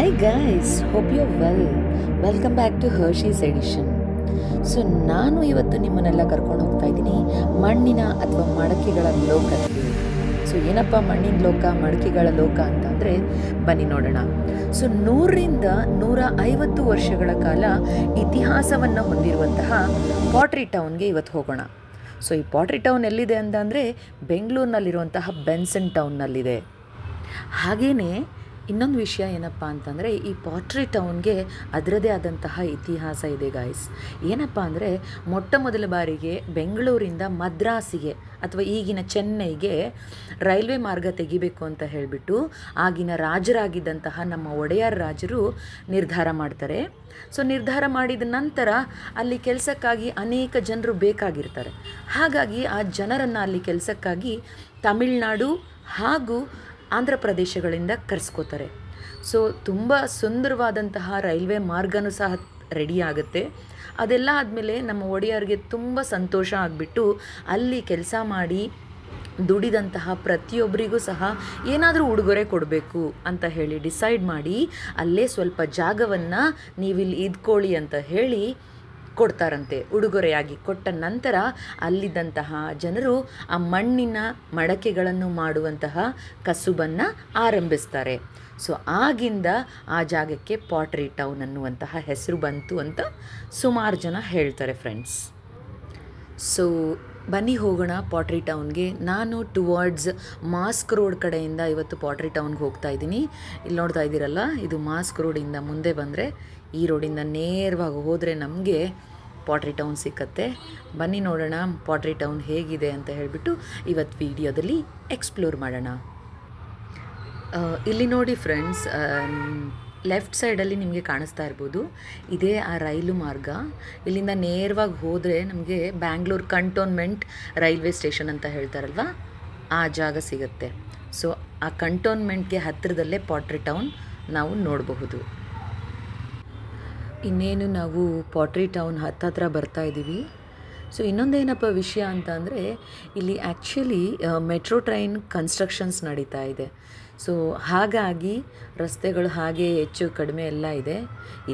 Hi guys, hope you're well. Welcome back to Hershey's Edition. So ನಾನು ಇವತ್ತು ನಿಮ್ಮನ್ನೆಲ್ಲ ಕರ್ಕೊಂಡು ಹೋಗ್ತಾ ಇದ್ದೀನಿ ಮಣ್ಣಿನ ಅಥವಾ ಮಡಕೆಗಳ ಲೋಕಕ್ಕೆ. ಸೊ ಏನಪ್ಪ ಮಣ್ಣಿನ ಲೋಕ, ಮಡಕೆಗಳ ಲೋಕ ಅಂತಂದರೆ ಬನ್ನಿ ನೋಡೋಣ. ಸೊ 100ರಿಂದ 150 ವರ್ಷಗಳ ಕಾಲ ಇತಿಹಾಸವನ್ನು ಹೊಂದಿರುವಂತಹ ಪಾಟ್ರಿ ಟೌನ್ಗೆ ಇವತ್ತು ಹೋಗೋಣ. ಸೊ ಈ ಪಾಟ್ರಿ ಟೌನ್ ಎಲ್ಲಿದೆ ಅಂತಂದರೆ ಬೆಂಗಳೂರಿನಲ್ಲಿರುವಂತಹ ಬೆನ್ಸನ್ ಟೌನ್ನಲ್ಲಿದೆ. ಹಾಗೆಯೇ ಇನ್ನೊಂದು ವಿಷಯ ಏನಪ್ಪ ಅಂತಂದರೆ ಈ ಪಾಟ್ರಿ ಟೌನ್ಗೆ ಅದರದೇ ಆದಂತಹ ಇತಿಹಾಸ ಇದೆ ಗಾಯ್ಸ್. ಏನಪ್ಪ ಅಂದರೆ ಮೊಟ್ಟ ಮೊದಲ ಬಾರಿಗೆ ಬೆಂಗಳೂರಿಂದ ಮದ್ರಾಸಿಗೆ ಅಥವಾ ಈಗಿನ ಚೆನ್ನೈಗೆ ರೈಲ್ವೆ ಮಾರ್ಗ ತೆಗಿಬೇಕು ಅಂತ ಹೇಳಿಬಿಟ್ಟು ಆಗಿನ ರಾಜರಾಗಿದ್ದಂತಹ ನಮ್ಮ ಒಡೆಯರ್ ರಾಜರು ನಿರ್ಧಾರ ಮಾಡ್ತಾರೆ. ಸೊ ನಿರ್ಧಾರ ಮಾಡಿದ ನಂತರ ಅಲ್ಲಿ ಕೆಲಸಕ್ಕಾಗಿ ಅನೇಕ ಜನರು ಬೇಕಾಗಿರ್ತಾರೆ. ಹಾಗಾಗಿ ಆ ಜನರನ್ನು ಅಲ್ಲಿ ಕೆಲಸಕ್ಕಾಗಿ ತಮಿಳುನಾಡು ಹಾಗೂ ಆಂಧ್ರ ಪ್ರದೇಶಗಳಿಂದ ಕರೆಸ್ಕೋತಾರೆ. ಸೊ ತುಂಬ ಸುಂದರವಾದಂತಹ ರೈಲ್ವೆ ಮಾರ್ಗನೂ ಸಹ ರೆಡಿ ಆಗುತ್ತೆ. ಅದೆಲ್ಲ ಆದಮೇಲೆ ನಮ್ಮ ಒಡೆಯರಿಗೆ ತುಂಬ ಸಂತೋಷ ಆಗಿಬಿಟ್ಟು ಅಲ್ಲಿ ಕೆಲಸ ಮಾಡಿ ದುಡಿದಂತಹ ಪ್ರತಿಯೊಬ್ಬರಿಗೂ ಸಹ ಏನಾದರೂ ಉಡುಗೊರೆ ಕೊಡಬೇಕು ಅಂತ ಹೇಳಿ ಡಿಸೈಡ್ ಮಾಡಿ ಅಲ್ಲೇ ಸ್ವಲ್ಪ ಜಾಗವನ್ನು ನೀವಿಲ್ಲಿ ಇದ್ಕೊಳ್ಳಿ ಅಂತ ಹೇಳಿ ಕೊಡ್ತಾರಂತೆ. ಉಡುಗೊರೆಯಾಗಿ ಕೊಟ್ಟ ನಂತರ ಅಲ್ಲಿದ್ದಂತಹ ಜನರು ಆ ಮಣ್ಣಿನ ಮಡಕೆಗಳನ್ನು ಮಾಡುವಂತಹ ಕಸುಬನ್ನು ಆರಂಭಿಸ್ತಾರೆ. ಸೊ ಆಗಿಂದ ಆ ಜಾಗಕ್ಕೆ ಪಾಟ್ರಿ ಟೌನ್ ಅನ್ನುವಂತಹ ಹೆಸರು ಬಂತು ಅಂತ ಸುಮಾರು ಜನ ಹೇಳ್ತಾರೆ ಫ್ರೆಂಡ್ಸ್. ಸೊ ಬನ್ನಿ ಹೋಗೋಣ ಪಾಟ್ರಿ ಟೌನ್ಗೆ. ನಾನು ಟುವರ್ಡ್ಸ್ ಮಾಸ್ಕ್ ರೋಡ್ ಕಡೆಯಿಂದ ಇವತ್ತು ಪಾಟ್ರಿ ಟೌನ್ಗೆ ಹೋಗ್ತಾ ಇದ್ದೀನಿ. ಇಲ್ಲಿ ನೋಡ್ತಾ ಇದ್ದೀರಲ್ಲ, ಇದು ಮಾಸ್ಕ್ ರೋಡಿಂದ ಮುಂದೆ ಬಂದರೆ ಈ ರೋಡಿಂದ ನೇರವಾಗಿ ಹೋದರೆ ನಮಗೆ ಪಾಟ್ರಿ ಟೌನ್ ಸಿಕ್ಕತ್ತೆ. ಬನ್ನಿ ನೋಡೋಣ ಪಾಟ್ರಿ ಟೌನ್ ಹೇಗಿದೆ ಅಂತ ಹೇಳಿಬಿಟ್ಟು ಇವತ್ತು ವಿಡಿಯೋದಲ್ಲಿ ಎಕ್ಸ್ಪ್ಲೋರ್ ಮಾಡೋಣ. ಇಲ್ಲಿ ನೋಡಿ ಫ್ರೆಂಡ್ಸ್, ಲೆಫ್ಟ್ ಸೈಡಲ್ಲಿ ನಿಮಗೆ ಕಾಣಿಸ್ತಾ ಇರ್ಬೋದು, ಇದೇ ಆ ರೈಲು ಮಾರ್ಗ. ಇಲ್ಲಿಂದ ನೇರವಾಗಿ ಹೋದರೆ ನಮಗೆ ಬ್ಯಾಂಗ್ಳೂರು ಕಂಟೋನ್ಮೆಂಟ್ ರೈಲ್ವೆ ಸ್ಟೇಷನ್ ಅಂತ ಹೇಳ್ತಾರಲ್ವ, ಆ ಜಾಗ ಸಿಗುತ್ತೆ. ಸೊ ಆ ಕಂಟೋನ್ಮೆಂಟ್ಗೆ ಹತ್ತಿರದಲ್ಲೇ ಪಾಟ್ರಿ ಟೌನ್ ನಾವು ನೋಡಬಹುದು. ಇನ್ನೇನು ನಾವು ಪಾಟ್ರಿ ಟೌನ್ ಹತ್ತಿರ ಬರ್ತಾ ಇದ್ದೀವಿ. ಸೊ ಇನ್ನೊಂದೇನಪ್ಪ ವಿಷಯ ಅಂತ ಅಂದರೆ ಇಲ್ಲಿ ಆ್ಯಕ್ಚುಲಿ ಮೆಟ್ರೋ ಟ್ರೈನ್ ಕನ್ಸ್ಟ್ರಕ್ಷನ್ಸ್ ನಡೀತಾ ಇದೆ. ಸೊ ಹಾಗಾಗಿ ರಸ್ತೆಗಳು ಹಾಗೆ ಹೆಚ್ಚು ಕಡಿಮೆ ಎಲ್ಲ ಇದೆ.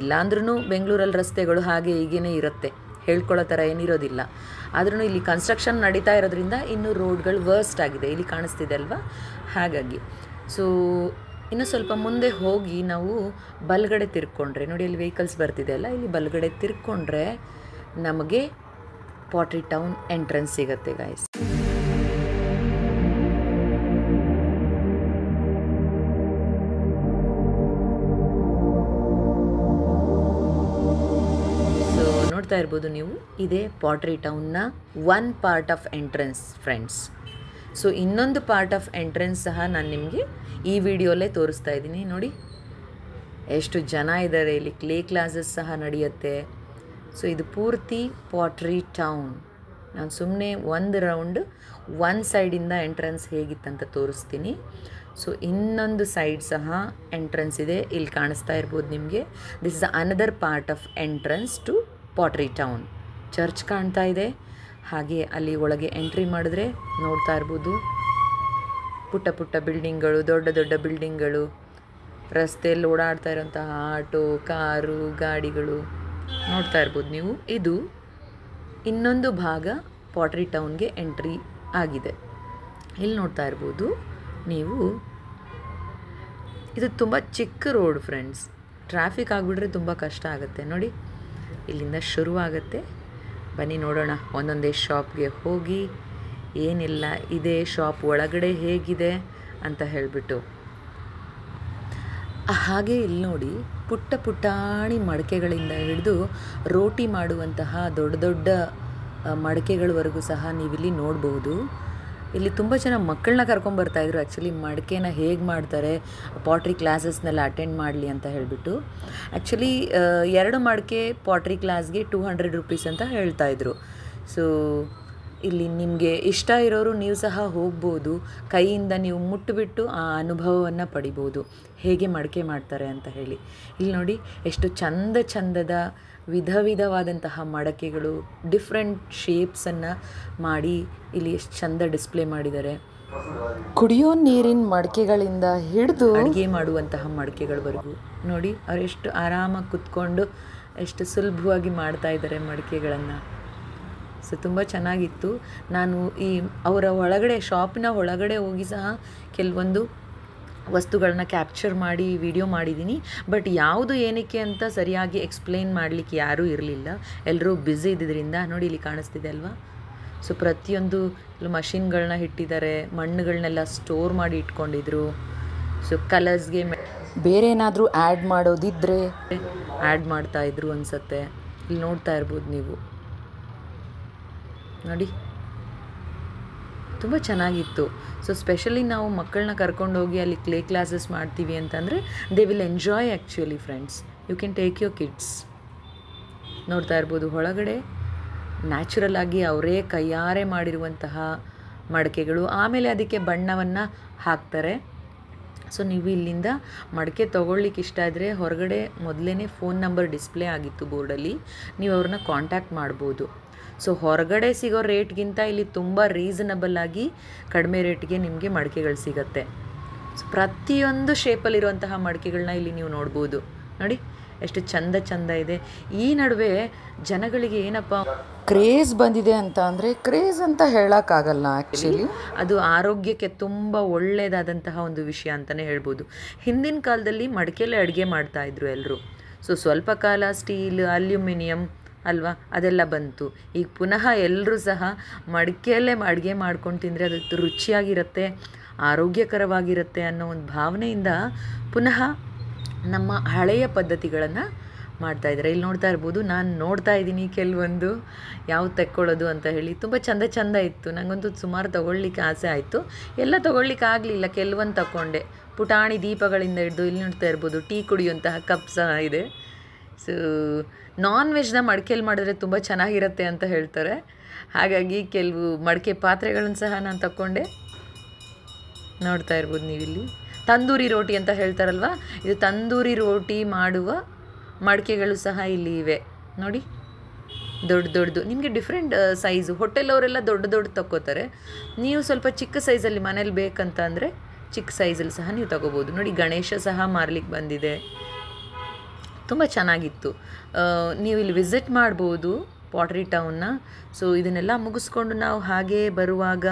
ಇಲ್ಲಾಂದ್ರೂ ಬೆಂಗಳೂರಲ್ಲಿ ರಸ್ತೆಗಳು ಹಾಗೆ ಹೀಗೇ ಇರುತ್ತೆ, ಹೇಳ್ಕೊಳ್ಳೋ ಥರ ಏನಿರೋದಿಲ್ಲ. ಆದ್ರೂ ಇಲ್ಲಿ ಕನ್ಸ್ಟ್ರಕ್ಷನ್ ನಡೀತಾ ಇರೋದ್ರಿಂದ ಇನ್ನೂ ರೋಡ್ಗಳು ವರ್ಸ್ಟ್ ಆಗಿದೆ, ಇಲ್ಲಿ ಕಾಣಿಸ್ತಿದೆ ಅಲ್ವಾ. ಹಾಗಾಗಿ ಸೊ ಇನ್ನು ಸ್ವಲ್ಪ ಮುಂದೆ ಹೋಗಿ ನಾವು ಬಲಗಡೆ ತಿರ್ಕೊಂಡ್ರೆ ನೋಡಿ, ಅಲ್ಲಿ ವೆಹಿಕಲ್ಸ್ ಬರ್ತಿದೆ ಅಲ್ಲ, ಇಲ್ಲಿ ಬಲಗಡೆ ತಿರ್ಕೊಂಡ್ರೆ ನಮಗೆ ಪಾಟ್ರಿ ಟೌನ್ ಎಂಟ್ರೆನ್ಸ್ ಸಿಗುತ್ತೆ ಗಾಯ್ಸ್. ಸೊ ನೋಡ್ತಾ ಇರ್ಬೋದು ನೀವು, ಇದೇ ಪಾಟ್ರಿ ಟೌನ್ನ one part of entrance friends. So ಇನ್ನೊಂದು ಪಾರ್ಟ್ ಆಫ್ ಎಂಟ್ರೆನ್ಸ್ ಸಹ ನಾನು ನಿಮಗೆ ಈ ವಿಡಿಯೋಲ್ಲೇ ತೋರಿಸ್ತಾ ಇದ್ದೀನಿ. ನೋಡಿ ಎಷ್ಟು ಜನ ಇದ್ದಾರೆ, ಇಲ್ಲಿ ಕ್ಲೇ ಕ್ಲಾಸಸ್ ಸಹ ನಡೆಯುತ್ತೆ. ಸೊ ಇದು ಪೂರ್ತಿ ಪಾಟ್ರಿ ಟೌನ್. ನಾನು ಸುಮ್ಮನೆ ಒಂದು ರೌಂಡ್ ಒಂದು ಸೈಡಿಂದ ಎಂಟ್ರೆನ್ಸ್ ಹೇಗಿತ್ತಂತ ತೋರಿಸ್ತೀನಿ. ಸೊ ಇನ್ನೊಂದು ಸೈಡ್ ಸಹ ಎಂಟ್ರೆನ್ಸ್ ಇದೆ, ಇಲ್ಲಿ ಕಾಣಿಸ್ತಾ ಇರ್ಬೋದು ನಿಮಗೆ. This is another part of entrance to pottery town. Church ಕಾಣ್ತಾ ಇದೆ. ಹಾಗೆ ಅಲ್ಲಿ ಒಳಗೆ ಎಂಟ್ರಿ ಮಾಡಿದ್ರೆ ನೋಡ್ತಾ ಇರ್ಬೋದು ಪುಟ್ಟ ಪುಟ್ಟ ಬಿಲ್ಡಿಂಗ್ಗಳು, ದೊಡ್ಡ ದೊಡ್ಡ ಬಿಲ್ಡಿಂಗ್ಗಳು, ರಸ್ತೆಯಲ್ಲಿ ಓಡಾಡ್ತಾ ಇರೋಂತಹ ಆಟೋ, ಕಾರು, ಗಾಡಿಗಳು ನೋಡ್ತಾ ಇರ್ಬೋದು ನೀವು. ಇದು ಇನ್ನೊಂದು ಭಾಗ ಪಾಟ್ರಿ ಟೌನ್ಗೆ ಎಂಟ್ರಿ ಆಗಿದೆ. ಇಲ್ಲಿ ನೋಡ್ತಾ ಇರ್ಬೋದು ನೀವು, ಇದು ತುಂಬ ಚಿಕ್ಕ ರೋಡ್ ಫ್ರೆಂಡ್ಸ್. ಟ್ರಾಫಿಕ್ ಆಗಿಬಿಟ್ರೆ ತುಂಬ ಕಷ್ಟ ಆಗುತ್ತೆ. ನೋಡಿ ಇಲ್ಲಿಂದ ಶುರುವಾಗುತ್ತೆ. ಬನ್ನಿ ನೋಡೋಣ ಒಂದೊಂದೇ ಶಾಪ್ಗೆ ಹೋಗಿ ಏನಿಲ್ಲ ಇದೆ ಶಾಪ್ ಒಳಗಡೆ ಹೇಗಿದೆ ಅಂತ ಹೇಳಿಬಿಟ್ಟು. ಹಾಗೆ ಇಲ್ಲಿ ನೋಡಿ ಪುಟ್ಟ ಪುಟ್ಟಾಣಿ ಮಡಕೆಗಳಿಂದ ಹಿಡಿದು ರೋಟಿ ಮಾಡುವಂತಹ ದೊಡ್ಡ ದೊಡ್ಡ ಮಡಕೆಗಳವರೆಗೂ ಸಹ ನೀವಿಲ್ಲಿ ನೋಡ್ಬೋದು. ಇಲ್ಲಿ ತುಂಬ ಜನ ಮಕ್ಕಳನ್ನ ಕರ್ಕೊಂಬರ್ತಾಯಿದ್ರು ಆ್ಯಕ್ಚುಲಿ ಮಡಕೆನ ಹೇಗೆ ಮಾಡ್ತಾರೆ, ಪಾಟ್ರಿ ಕ್ಲಾಸಸ್ನೆಲ್ಲ ಅಟೆಂಡ್ ಮಾಡಲಿ ಅಂತ ಹೇಳಿಬಿಟ್ಟು. ಆ್ಯಕ್ಚುಲಿ 2 ಮಡಕೆ ಪಾಟ್ರಿ ಕ್ಲಾಸ್ಗೆ 200 ರೂಪೀಸ್ ಅಂತ ಹೇಳ್ತಾಯಿದ್ರು. ಸೊ ಇಲ್ಲಿ ನಿಮಗೆ ಇಷ್ಟ ಇರೋರು ನೀವು ಸಹ ಹೋಗ್ಬೋದು, ಕೈಯಿಂದ ನೀವು ಮುಟ್ಟಿಬಿಟ್ಟು ಆ ಅನುಭವವನ್ನು ಪಡಿಬೋದು, ಹೇಗೆ ಮಡಕೆ ಮಾಡ್ತಾರೆ ಅಂತ ಹೇಳಿ. ಇಲ್ಲಿ ನೋಡಿ ಎಷ್ಟು ಚಂದದ ವಿಧ ವಿಧವಾದಂತಹ ಮಡಕೆಗಳು, ಡಿಫ್ರೆಂಟ್ ಶೇಪ್ಸನ್ನು ಮಾಡಿ ಇಲ್ಲಿ ಎಷ್ಟು ಚಂದ ಡಿಸ್ಪ್ಲೇ ಮಾಡಿದ್ದಾರೆ. ಕುಡಿಯೋ ನೀರಿನ ಮಡಿಕೆಗಳಿಂದ ಹಿಡಿದು ಅಡುಗೆ ಮಾಡುವಂತಹ ಮಡಿಕೆಗಳವರೆಗೂ ನೋಡಿ, ಅವರೆಷ್ಟು ಆರಾಮಾಗಿ ಕುತ್ಕೊಂಡು ಎಷ್ಟು ಸುಲಭವಾಗಿ ಮಾಡ್ತಾ ಇದ್ದಾರೆ ಮಡಿಕೆಗಳನ್ನು. ಸೊ ತುಂಬ ಚೆನ್ನಾಗಿತ್ತು. ನಾನು ಅವರ ಶಾಪಿನ ಒಳಗಡೆ ಹೋಗಿ ಸಹ ಕೆಲವೊಂದು ವಸ್ತುಗಳನ್ನ ಕ್ಯಾಪ್ಚರ್ ಮಾಡಿ ವಿಡಿಯೋ ಮಾಡಿದ್ದೀನಿ. ಬಟ್ ಯಾವುದು ಏನಕ್ಕೆ ಅಂತ ಸರಿಯಾಗಿ ಎಕ್ಸ್ಪ್ಲೇನ್ ಮಾಡಲಿಕ್ಕೆ ಯಾರೂ ಇರಲಿಲ್ಲ, ಎಲ್ಲರೂ ಬ್ಯುಸಿ ಇದ್ದಿದ್ದರಿಂದ. ನೋಡಿ ಇಲ್ಲಿ ಕಾಣಿಸ್ತಿದೆ ಅಲ್ವಾ. ಸೊ ಪ್ರತಿಯೊಂದು ಮಷಿನ್ಗಳನ್ನ ಇಟ್ಟಿದ್ದಾರೆ, ಮಣ್ಣುಗಳನ್ನೆಲ್ಲ ಸ್ಟೋರ್ ಮಾಡಿ ಇಟ್ಕೊಂಡಿದ್ರು. ಸೊ ಕಲರ್ಸ್ಗೆ ಬೇರೆ ಏನಾದರೂ ಆ್ಯಡ್ ಮಾಡೋದಿದ್ದರೆ ಆ್ಯಡ್ ಮಾಡ್ತಾಯಿದ್ರು ಅನಿಸುತ್ತೆ. ಇಲ್ಲಿ ನೋಡ್ತಾ ಇರ್ಬೋದು ನೀವು ನೋಡಿ, ತುಂಬ ಚೆನ್ನಾಗಿತ್ತು. ಸೊ ಸ್ಪೆಷಲಿ ನಾವು ಮಕ್ಕಳನ್ನ ಕರ್ಕೊಂಡೋಗಿ ಅಲ್ಲಿ ಕ್ಲೇ ಕ್ಲಾಸಸ್ ಮಾಡ್ತೀವಿ ಅಂತಂದರೆ they will enjoy actually friends. You can take your kids. ನೋಡ್ತಾ ಇರ್ಬೋದು ಒಳಗಡೆ ನ್ಯಾಚುರಲ್ ಆಗಿ ಅವರೇ ಕೈಯಾರೆ ಮಾಡಿರುವಂತಹ ಮಡಿಕೆಗಳು, ಆಮೇಲೆ ಅದಕ್ಕೆ ಬಣ್ಣವನ್ನು ಹಾಕ್ತಾರೆ. ಸೊ ನೀವು ಇಲ್ಲಿಂದ ಮಡಿಕೆ ತೊಗೊಳ್ಲಿಕ್ಕೆ ಇಷ್ಟ ಇದ್ದರೆ ಹೊರಗಡೆ ಮೊದಲೇ ಫೋನ್ ನಂಬರ್ ಡಿಸ್ಪ್ಲೇ ಆಗಿತ್ತು ಬೋರ್ಡಲ್ಲಿ, ನೀವು ಅವ್ರನ್ನ ಕಾಂಟ್ಯಾಕ್ಟ್ ಮಾಡ್ಬೋದು. ಸೊ ಹೊರಗಡೆ ಸಿಗೋ ರೇಟ್ಗಿಂತ ಇಲ್ಲಿ ತುಂಬ ರೀಸನಬಲ್ ಆಗಿ ಕಡಿಮೆ ರೇಟ್ಗೆ ನಿಮಗೆ ಮಡಿಕೆಗಳು ಸಿಗುತ್ತೆ. ಸೊ ಪ್ರತಿಯೊಂದು ಶೇಪಲ್ಲಿರುವಂತಹ ಮಡಿಕೆಗಳನ್ನ ಇಲ್ಲಿ ನೀವು ನೋಡ್ಬೋದು. ನೋಡಿ ಎಷ್ಟು ಚಂದ ಇದೆ. ಈ ನಡುವೆ ಜನಗಳಿಗೆ ಏನಪ್ಪ ಕ್ರೇಜ್ ಬಂದಿದೆ ಅಂತ ಅಂದರೆ, ಕ್ರೇಜ್ ಅಂತ ಹೇಳೋಕ್ಕಾಗಲ್ಲ ಆ್ಯಕ್ಚುಲಿ, ಅದು ಆರೋಗ್ಯಕ್ಕೆ ತುಂಬ ಒಳ್ಳೆಯದಾದಂತಹ ಒಂದು ವಿಷಯ ಅಂತಲೇ ಹೇಳ್ಬೋದು. ಹಿಂದಿನ ಕಾಲದಲ್ಲಿ ಮಡಿಕೆಯಲ್ಲೇ ಅಡುಗೆ ಮಾಡ್ತಾಯಿದ್ರು ಎಲ್ಲರೂ. ಸೊ ಸ್ವಲ್ಪ ಕಾಲ ಸ್ಟೀಲ್, ಅಲ್ಯೂಮಿನಿಯಂ ಅಲ್ವಾ, ಅದೆಲ್ಲ ಬಂತು. ಈಗ ಪುನಃ ಎಲ್ಲರೂ ಸಹ ಮಡಿಕೆಯಲ್ಲೇ ಅಡುಗೆ ಮಾಡ್ಕೊಂಡು ತಿಂದರೆ ಅದು ರುಚಿಯಾಗಿರುತ್ತೆ, ಆರೋಗ್ಯಕರವಾಗಿರುತ್ತೆ ಅನ್ನೋ ಒಂದು ಭಾವನೆಯಿಂದ ಪುನಃ ನಮ್ಮ ಹಳೆಯ ಪದ್ಧತಿಗಳನ್ನು ಮಾಡ್ತಾಯಿದ್ದಾರೆ. ಇಲ್ಲಿ ನೋಡ್ತಾ ಇರ್ಬೋದು, ನಾನು ನೋಡ್ತಾ ಇದ್ದೀನಿ ಕೆಲವೊಂದು ಯಾವ್ದು ತೆಕ್ಕೊಳ್ಳೋದು ಅಂತ ಹೇಳಿ. ತುಂಬ ಚಂದ ಇತ್ತು. ನನಗಂತೂ ಸುಮಾರು ತೊಗೊಳ್ಲಿಕ್ಕೆ ಆಸೆ ಆಯಿತು. ಎಲ್ಲ ತೊಗೊಳ್ಲಿಕ್ಕೆ ಆಗಲಿಲ್ಲ, ಕೆಲವೊಂದು ತಗೊಂಡೆ. ಪುಟಾಣಿ ದೀಪಗಳಿಂದ ಹಿಡಿದು ಇಲ್ಲಿ ನೋಡ್ತಾ ಇರ್ಬೋದು ಟೀ ಕುಡಿಯುವಂತಹ ಕಪ್ ಸಹ ಇದೆ. ಸೊ ನಾನ್ ವೆಜ್ನ ಮಡಿಕೆಯಲ್ಲಿ ಮಾಡಿದ್ರೆ ತುಂಬ ಚೆನ್ನಾಗಿರುತ್ತೆ ಅಂತ ಹೇಳ್ತಾರೆ. ಹಾಗಾಗಿ ಕೆಲವು ಮಡಿಕೆ ಪಾತ್ರೆಗಳನ್ನು ಸಹ ನಾನು ತಗೊಂಡೆ. ನೋಡ್ತಾ ಇರ್ಬೋದು ನೀವಿಲ್ಲಿ ತಂದೂರಿ ರೋಟಿ ಅಂತ ಹೇಳ್ತಾರಲ್ವ, ಇದು ತಂದೂರಿ ರೋಟಿ ಮಾಡುವ ಮಡಿಕೆಗಳು ಸಹ ಇಲ್ಲಿ ಇವೆ ನೋಡಿ. ದೊಡ್ಡದು ನಿಮಗೆ ಡಿಫ್ರೆಂಟ್ ಸೈಜು. ಹೋಟೆಲವರೆಲ್ಲ ದೊಡ್ಡ ತಗೋತಾರೆ. ನೀವು ಸ್ವಲ್ಪ ಚಿಕ್ಕ ಸೈಜಲ್ಲಿ ಮನೇಲಿ ಬೇಕಂತ ಅಂದರೆ ಚಿಕ್ಕ ಸೈಜಲ್ಲಿ ಸಹ ನೀವು ತಗೋಬೋದು. ನೋಡಿ ಗಣೇಶ ಸಹ ಮಾರ್ಲಿಕ್ಕೆ ಬಂದಿದೆ. ತುಂಬ ಚೆನ್ನಾಗಿತ್ತು. ನೀವು ಇಲ್ಲಿ ವಿಸಿಟ್ ಮಾಡ್ಬೋದು ಪಾಟ್ರಿ ಟೌನ್ನ. ಸೊ ಇದನ್ನೆಲ್ಲ ಮುಗಿಸ್ಕೊಂಡು ನಾವು ಹಾಗೇ ಬರುವಾಗ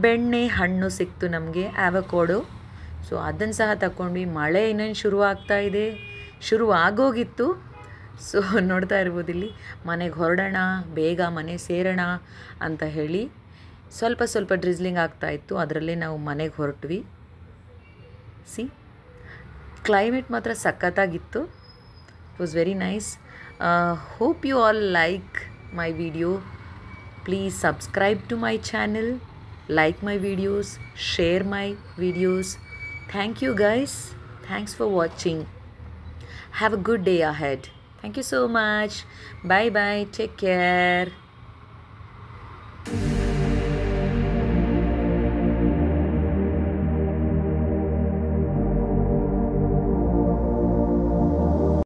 ಬೆಣ್ಣೆ ಹಣ್ಣು ಸಿಕ್ತು ನಮಗೆ, ಆವಕಾಡೋ. ಸೊ ಅದನ್ನು ಸಹ ತಗೊಂಡ್ವಿ. ಮಳೆ ಇನ್ನೇನು ಶುರು ಆಗೋಗಿತ್ತು. ಸೊ ನೋಡ್ತಾ ಇರ್ಬೋದು ಇಲ್ಲಿ ಮನೆಗೆ ಹೊರಡೋಣ, ಬೇಗ ಮನೆ ಸೇರೋಣ ಅಂತ ಹೇಳಿ ಸ್ವಲ್ಪ ಡ್ರಿಸ್ಲಿಂಗ್ ಆಗ್ತಾಯಿತ್ತು. ಅದರಲ್ಲೇ ನಾವು ಮನೆಗೆ ಹೊರಟ್ವಿ. ಕ್ಲೈಮೇಟ್ ಮಾತ್ರ ಸಖತ್ತಾಗಿತ್ತು. It was very nice. Hope you all like my video. Please subscribe to my channel, like my videos, share my videos. Thank you guys. Thanks for watching. Have a good day ahead. Thank you so much. Bye bye. Take care.